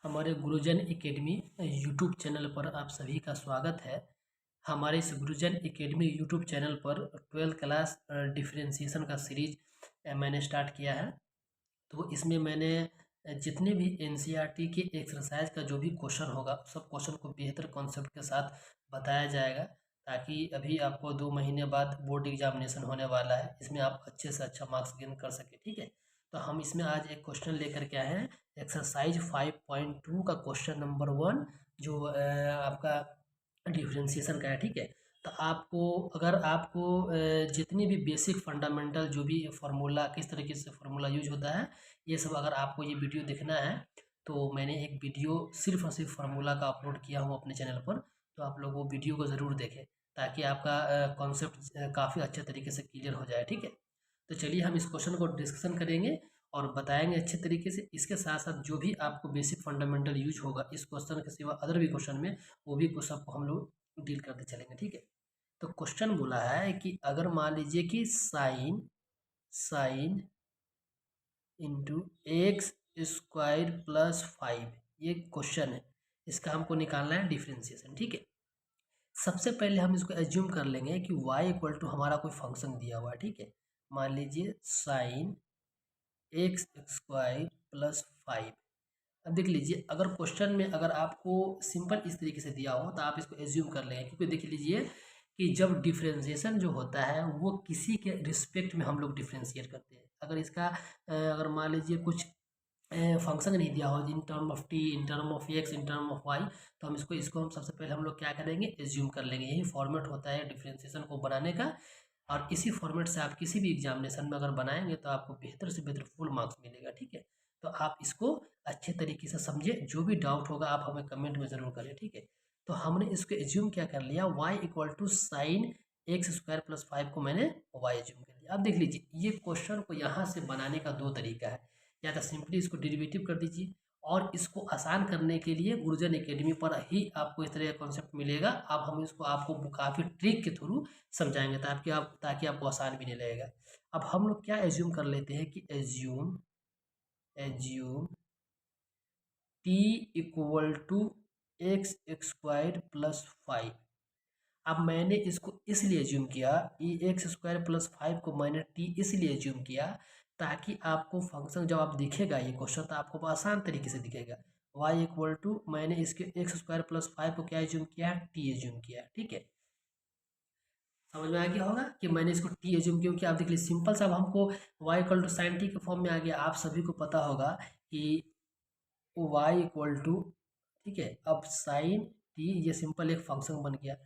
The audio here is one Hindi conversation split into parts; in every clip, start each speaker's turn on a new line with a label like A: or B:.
A: हमारे गुरुजन एकेडमी यूट्यूब चैनल पर आप सभी का स्वागत है। हमारे इस गुरुजन एकेडमी यूट्यूब चैनल पर 12th क्लास डिफरेंशिएशन का सीरीज मैंने स्टार्ट किया है। तो इसमें मैंने जितने भी एनसीईआरटी के एक्सरसाइज का जो भी क्वेश्चन होगा सब क्वेश्चन को बेहतर कॉन्सेप्ट के साथ बताया जाएगा, ताकि अभी आपको 2 महीने बाद बोर्ड एग्जामिनेशन होने वाला है, इसमें आप अच्छे से अच्छा मार्क्स गेन कर सके। ठीक है, तो हम इसमें आज एक क्वेश्चन लेकर के आए हैं, एक्सरसाइज 5.2 का क्वेश्चन नंबर 1, जो आपका डिफरेंशिएशन का है। ठीक है, तो अगर आपको जितनी भी बेसिक फंडामेंटल जो भी फार्मूला, किस तरीके से फार्मूला यूज होता है, ये सब अगर आपको ये वीडियो देखना है तो मैंने एक वीडियो सिर्फ और सिर्फ फार्मूला का अपलोड किया हूँ अपने चैनल पर। तो आप लोग वो वीडियो को ज़रूर देखें, ताकि आपका कॉन्सेप्ट काफ़ी अच्छे तरीके से क्लियर हो जाए। ठीक है, तो चलिए हम इस क्वेश्चन को डिस्कशन करेंगे और बताएंगे अच्छे तरीके से। इसके साथ साथ जो भी आपको बेसिक फंडामेंटल यूज होगा इस क्वेश्चन के सिवा अदर भी क्वेश्चन में, वो भी को सबको हम लोग डील करते चलेंगे। ठीक है, तो क्वेश्चन बोला है कि अगर मान लीजिए कि sine sine into x square plus 5, ये क्वेश्चन है, इसका हमको निकालना है डिफरेंशिएशन। ठीक है, सबसे पहले हम इसको एज्यूम कर लेंगे कि y इक्वल टू हमारा कोई फंक्शन दिया हुआ है। ठीक है, मान लीजिए साइन एक्स स्क्वायर प्लस 5। अब देख लीजिए, अगर क्वेश्चन में अगर आपको सिंपल इस तरीके से दिया हो तो आप इसको एज्यूम कर लेंगे, क्योंकि देख लीजिए कि जब डिफरेंशिएशन जो होता है वो किसी के रिस्पेक्ट में हम लोग डिफरेंशिएट करते हैं। अगर इसका अगर मान लीजिए कुछ फंक्शन नहीं दिया हो in term of t, in term of x, in term of y, तो हम इसको हम सबसे पहले हम लोग क्या करेंगे, एज्यूम कर लेंगे। यही फॉर्मेट होता है डिफरेंशिएशन को बनाने का, और इसी फॉर्मेट से आप किसी भी एग्जामिनेशन में अगर बनाएंगे तो आपको बेहतर से बेहतर फुल मार्क्स मिलेगा। ठीक है, तो आप इसको अच्छे तरीके से समझे, जो भी डाउट होगा आप हमें कमेंट में ज़रूर करें। ठीक है, तो हमने इसको एज्यूम क्या कर लिया, y equal to sine x square plus 5 को मैंने y एज्यूम कर लिया। अब देख लीजिए, ये क्वेश्चन को यहाँ से बनाने का दो तरीका है, या तो सिंपली इसको डेरिवेटिव कर दीजिए, और इसको आसान करने के लिए गुरुजन एकेडमी पर ही आपको इस तरह का कॉन्सेप्ट मिलेगा। अब हम इसको आपको काफ़ी ट्रिक के थ्रू समझाएंगे, ताकि आपको आसान भी नहीं लगेगा। अब हम लोग क्या एज्यूम कर लेते हैं कि assume t equal to x square plus 5। अब मैंने इसको इसलिए एज्यूम किया, ई एक्स स्क्वायर प्लस 5 को मैंने टी इसलिए एज्यूम किया ताकि आपको फंक्शन जब आप दिखेगा ये क्वेश्चन तो आपको आसान तरीके से दिखेगा। y इक्वल टू मैंने इसके एक्स स्क्वायर प्लस 5 को क्या एज्यूम किया है, टी एज्यूम किया है। ठीक है, समझ में आ गया होगा कि मैंने इसको टी एज्यूम क्यों किया। आप देख लीजिए, सिंपल सा अब हमको y equal to sine t के फॉर्म में आ गया। आप सभी को पता होगा कि y इक्वल टू, ठीक है, अब साइन टी ये सिंपल एक फंक्शन बन गया,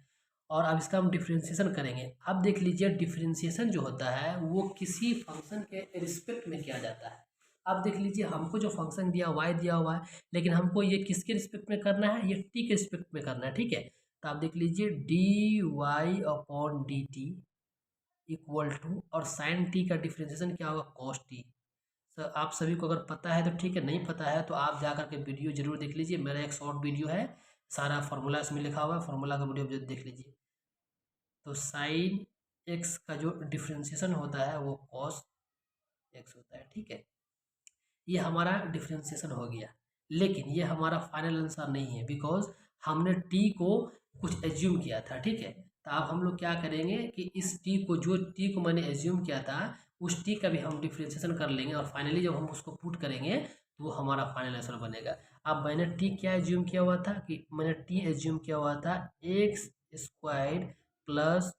A: और अब इसका हम डिफरेंशिएशन करेंगे। अब देख लीजिए, डिफरेंशिएशन जो होता है वो किसी फंक्शन के रिस्पेक्ट में किया जाता है। अब देख लीजिए, हमको जो फंक्शन दिया y दिया हुआ है, लेकिन हमको ये किसके रिस्पेक्ट में करना है, ये t के रिस्पेक्ट में करना है। ठीक है, तो आप देख लीजिए d y upon d t equal to, और साइन टी का डिफरेंशिएशन क्या होगा, कॉस टी। सर आप सभी को अगर पता है तो ठीक है, नहीं पता है तो आप जा करके वीडियो जरूर देख लीजिए। मेरा एक शॉर्ट वीडियो है, सारा फार्मूला इसमें लिखा हुआ है, फार्मूला का वीडियो देख लीजिए। तो साइन एक्स का जो डिफरेंशिएशन होता है वो कॉस एक्स होता है। ठीक है, ये हमारा डिफरेंशिएशन हो गया, लेकिन ये हमारा फाइनल आंसर नहीं है, बिकॉज हमने टी को कुछ एज्यूम किया था। ठीक है, तो अब हम लोग क्या करेंगे कि इस टी को, जो टी को मैंने एज्यूम किया था, उस टी का भी हम डिफरेंशिएशन कर लेंगे, और फाइनली जब हम उसको पुट करेंगे तो वो हमारा फाइनल आंसर बनेगा। अब मैंने टी क्या एज्यूम किया हुआ था, कि मैंने टी एज्यूम किया हुआ था एक्स स्क्वायर प्लस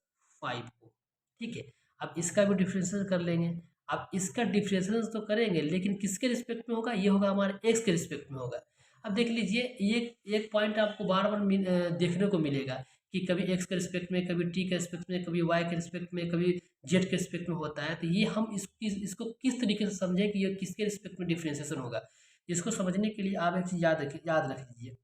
A: 5 को। ठीक है, अब इसका भी डिफरेंशिएशन कर लेंगे। अब इसका डिफरेंशिएशन तो करेंगे, लेकिन किसके रिस्पेक्ट में होगा, ये होगा हमारे एक्स के रिस्पेक्ट में होगा। अब देख लीजिए, ये एक पॉइंट आपको बार बार देखने को मिलेगा कि कभी एक्स के रिस्पेक्ट में, कभी टी के रिस्पेक्ट में, कभी वाई के रिस्पेक्ट में, कभी जेड के रिस्पेक्ट में होता है। तो ये हम इसको किस तरीके से समझें कि ये किसके रिस्पेक्ट में डिफरेंशिएशन होगा। इसको समझने के लिए आप एक चीज़ याद रख लीजिए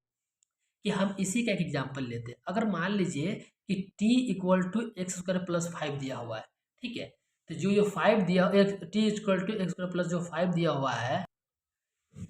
A: कि हम इसी का एक एग्जाम्पल लेते हैं। अगर मान लीजिए कि t equal to x square plus 5 दिया हुआ है। ठीक है, तो जो ये 5 दिया, t equal to x square plus जो 5 दिया हुआ है,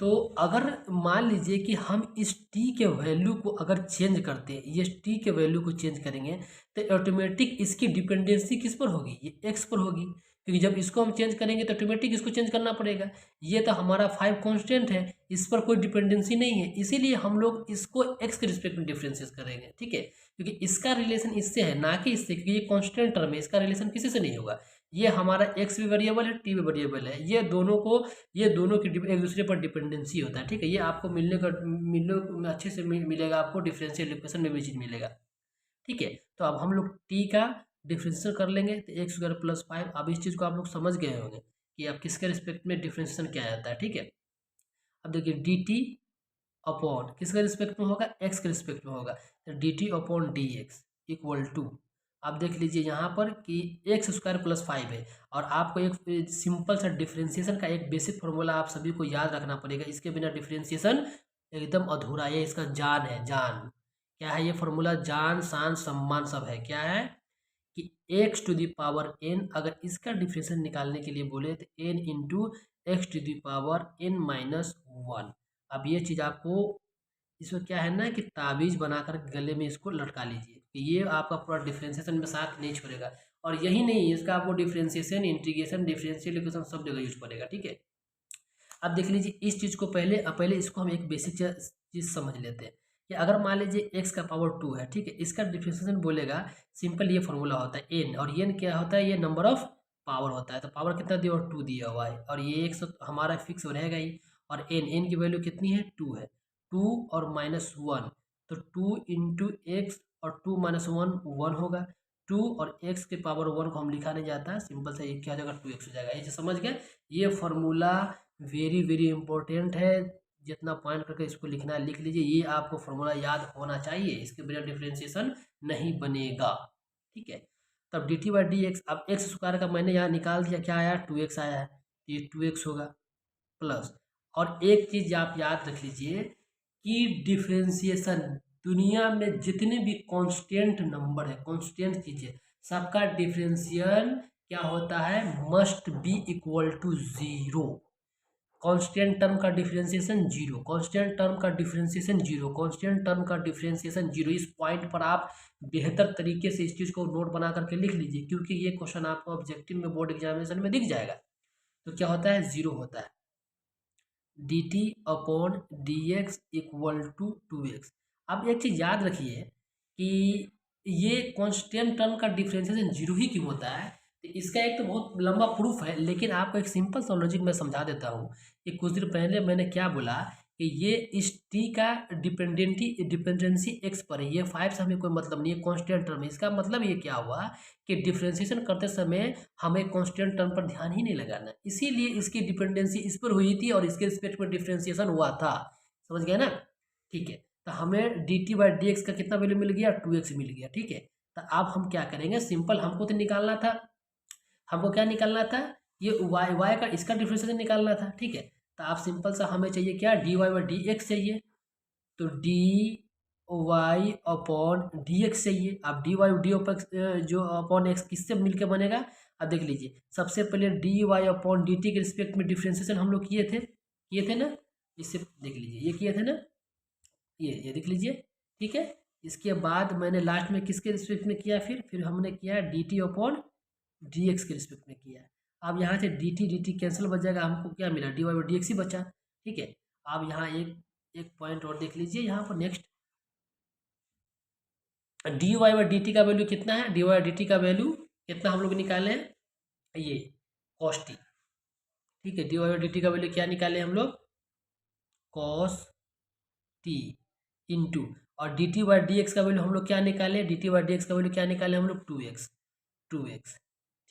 A: तो अगर मान लीजिए कि हम इस t के वैल्यू को अगर चेंज करते हैं, ये t के वैल्यू को चेंज करेंगे, तो ऑटोमेटिक इसकी डिपेंडेंसी किस पर होगी, ये x पर होगी, क्योंकि जब इसको हम चेंज करेंगे तो ऑटोमेटिक इसको चेंज करना पड़ेगा। ये तो हमारा 5 कांस्टेंट है, इस पर कोई डिपेंडेंसी नहीं है, इसीलिए हम लोग इसको एक्स के रिस्पेक्ट में डिफ्रेंशिएट करेंगे, ठीक है। क्योंकि इसका रिलेशन इससे है ना कि इससे, क्योंकि ये कांस्टेंट टर्म है, इसका रिलेशन किसी से नहीं होगा। ये हमारा एक्स भी वेरिएबल है, टी भी वेरिएबल है, ये दोनों की एक दूसरे पर डिपेंडेंसी होता है, ठीक है। ये आपको मिलने अच्छे से मिलेगा, आपको डिफरेंशियल इक्वेशन में भी चीज़ मिलेगा, ठीक है। तो अब हम लोग टी का डिफरेंशियल कर लेंगे, तो एक्स स्क्वायर प्लस 5। अब इस चीज़ को आप लोग समझ गए होंगे कि अब किसके रिस्पेक्ट में डिफरेंशिएशन क्या आता है, ठीक है। अब देखिए डी टी अपॉन किसके रिस्पेक्ट में होगा, एक्स के रिस्पेक्ट में होगा, तो d t upon d x equal to, आप देख लीजिए यहाँ पर कि एक्स स्क्वायर प्लस 5 है, और आपको एक सिंपल सा डिफरेंशिएशन का एक बेसिक फॉर्मूला आप सभी को याद रखना पड़ेगा, इसके बिना डिफरेंशिएशन एकदम अधूरा है, इसका जान है, जान क्या है ये फॉर्मूला, जान शान सम्मान सब है, क्या है कि x to the power n, अगर इसका डिफरेंशिएशन निकालने के लिए बोले तो n into x to the power n minus 1। अब ये चीज़ आपको इसमें क्या है ना कि ताबीज बनाकर गले में इसको लटका लीजिए, कि ये आपका पूरा डिफरेंशिएशन में साथ नहीं छोड़ेगा। और यही नहीं, इसका आपको डिफरेंशिएशन, इंटीग्रेशन, डिफरेंशियल इक्वेशन सब जगह यूज पड़ेगा, ठीक है। अब देख लीजिए इस चीज़ को पहले इसको हम एक बेसिक चीज़ समझ लेते हैं कि अगर मान लीजिए एक्स का पावर 2 है, ठीक है, इसका डिफरेंशिएशन बोलेगा, सिंपल ये फॉर्मूला होता है एन, और एन क्या होता है, ये नंबर ऑफ पावर होता है, तो पावर कितना दिया और 2 दिया हुआ है, और ये एक्स हमारा फिक्स रहेगा ही, और एन की वैल्यू कितनी है, 2 है, 2 और माइनस 1, तो 2 इंटू एक्स और 2 माइनस 1 होगा, 2 और एक्स के पावर 1 को हम लिखा नहीं जाता है, सिंपल से ये क्या हो जाएगा 2x हो जाएगा। ये समझ गए, ये फॉर्मूला वेरी वेरी इंपॉर्टेंट है, जितना पॉइंट करके इसको लिखना है लिख लीजिए, ये आपको फॉर्मूला याद होना चाहिए, इसके बिना डिफरेंशिएशन नहीं बनेगा, ठीक है। तब D t by D x, अब एक्स स्क्वायर का मैंने यहाँ निकाल दिया, क्या आया 2x आया है, ये 2x होगा प्लस, और एक चीज आप याद रख लीजिए कि डिफरेंशिएशन दुनिया में जितने भी कांस्टेंट नंबर है, कांस्टेंट चीजें, सबका डिफरेंशियल क्या होता है, must be equal to 0। Constant term का डिफरेंशिएशन 0, कांस्टेंट टर्म का डिफरेंशिएशन 0, कांस्टेंट टर्म का डिफरेंशिएशन 0। इस पॉइंट पर आप बेहतर तरीके से इस चीज़ को नोट बना करके लिख लीजिए, क्योंकि ये क्वेश्चन आपको ऑब्जेक्टिव में, बोर्ड एग्जामिनेशन में दिख जाएगा। तो क्या होता है, 0 होता है, d t upon d x equal to 2x। अब एक चीज़ याद रखिए कि ये कांस्टेंट टर्म का डिफरेंशिएशन 0 ही क्यों होता है, तो इसका एक तो बहुत लंबा प्रूफ है, लेकिन आपको एक सिंपल सा लॉजिक मैं समझा देता हूँ कि कुछ देर पहले मैंने क्या बोला कि ये इस टी का डिपेंडेंसी एक्स पर है, ये 5 से हमें कोई मतलब नहीं है, कांस्टेंट टर्म है। इसका मतलब ये क्या हुआ कि डिफरेंशिएशन करते समय हमें कांस्टेंट टर्म पर ध्यान ही नहीं लगाना, इसीलिए इसकी डिपेंडेंसी इस पर हुई थी और इसके रिस्पेक्ट में डिफरेंशिएशन हुआ था, समझ गए ना, ठीक है। तो हमें D t by D x का कितना वैल्यू मिल गया, 2x मिल गया, ठीक है। तो अब हम क्या करेंगे, सिंपल हमको तो निकालना था, हमको क्या निकालना था, ये y का इसका डिफरेंशिएशन निकालना था, ठीक है। तो आप सिंपल सा हमें चाहिए क्या, d Y by D x चाहिए, तो d y upon d x चाहिए। अब डी वाई डी जो अपॉन एक्स किससे मिलकर बनेगा, अब देख लीजिए, सबसे पहले d y upon d t के रिस्पेक्ट में डिफरेंशिएशन हम लोग किए थे ना, इससे देख लीजिए, ये किए थे ना, ये देख लीजिए, ठीक है। इसके बाद मैंने लास्ट में किसके रिस्पेक्ट में किया, फिर हमने किया D t upon d x के रिस्पेक्ट में किया। अब यहाँ से डी टी कैंसिल बच जाएगा, हमको क्या मिला, D Y by D X ही बचा, ठीक है। अब यहाँ एक पॉइंट और देख लीजिए, यहाँ पर next d Y by d t का वैल्यू कितना है, डी वाई डी टी का वैल्यू कितना हम लोग निकाले हैं, ये कॉस टी, ठीक है। D Y by d t का वैल्यू क्या निकाले हम लोग, कॉस टी इंटू, और d t by D x का वैल्यू हम लोग क्या निकाले, d t by D x का वैल्यू क्या निकाले हम लोग, 2x,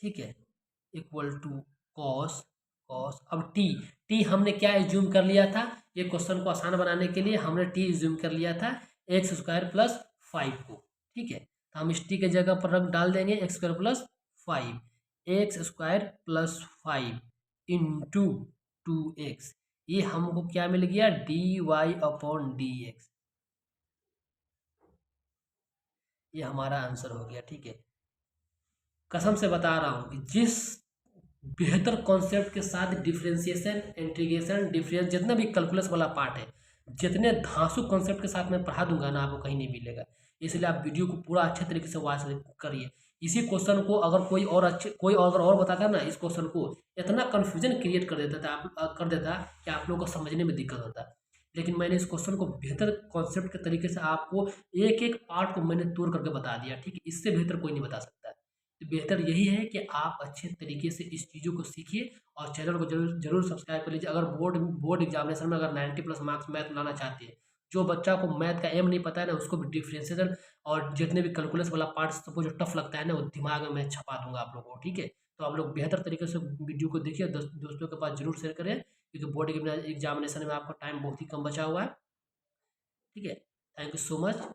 A: ठीक है, इक्वल टू कॉस, अब टी हमने क्या एज्यूम कर लिया था, ये क्वेश्चन को आसान बनाने के लिए हमने टी एज्यूम कर लिया था एक्स स्क्वायर प्लस 5 को, ठीक है। तो हम इस टी के जगह पर रख डाल देंगे x square plus 5, x square plus 5 into 2x, ये हमको क्या मिल गया, d y upon d x, ये हमारा आंसर हो गया, ठीक है। कसम से बता रहा हूँ कि जिस बेहतर कॉन्सेप्ट के साथ डिफरेंशिएशन, इंटीग्रेशन, डिफरेंस, जितना भी कैलकुलस वाला पार्ट है, जितने धांसू कॉन्सेप्ट के साथ मैं पढ़ा दूंगा ना, आपको कहीं नहीं मिलेगा। इसलिए आप वीडियो को पूरा अच्छे तरीके से वॉच करिए, इसी क्वेश्चन को अगर कोई अगर और बताता ना, इस क्वेश्चन को इतना कन्फ्यूजन क्रिएट कर देता था, कर देता कि आप लोगों को समझने में दिक्कत होता। लेकिन मैंने इस क्वेश्चन को बेहतर कॉन्सेप्ट के तरीके से आपको एक एक पार्ट को मैंने तोड़ करके बता दिया, ठीक है। इससे बेहतर कोई नहीं बता सकता। तो बेहतर यही है कि आप अच्छे तरीके से इस चीज़ों को सीखिए और चैनल को जरूर जरूर सब्सक्राइब कर लीजिए। अगर बोर्ड एग्जामिनेशन में अगर 90+ मार्क्स मैथ लाना चाहते हैं, जो बच्चा को मैथ का एम नहीं पता है ना, उसको भी डिफ्रेंशिएशन और जितने भी कैलकुलस वाला पार्ट सबको जो टफ लगता है ना, वो दिमाग में मैं छपा दूंगा आप लोगों को, ठीक है। तो आप लोग बेहतर तरीके से वीडियो को देखिए, दोस्तों के पास जरूर शेयर करें, क्योंकि बोर्ड एग्जामिनेशन में आपका टाइम बहुत ही कम बचा हुआ है, ठीक है। Thank you so much.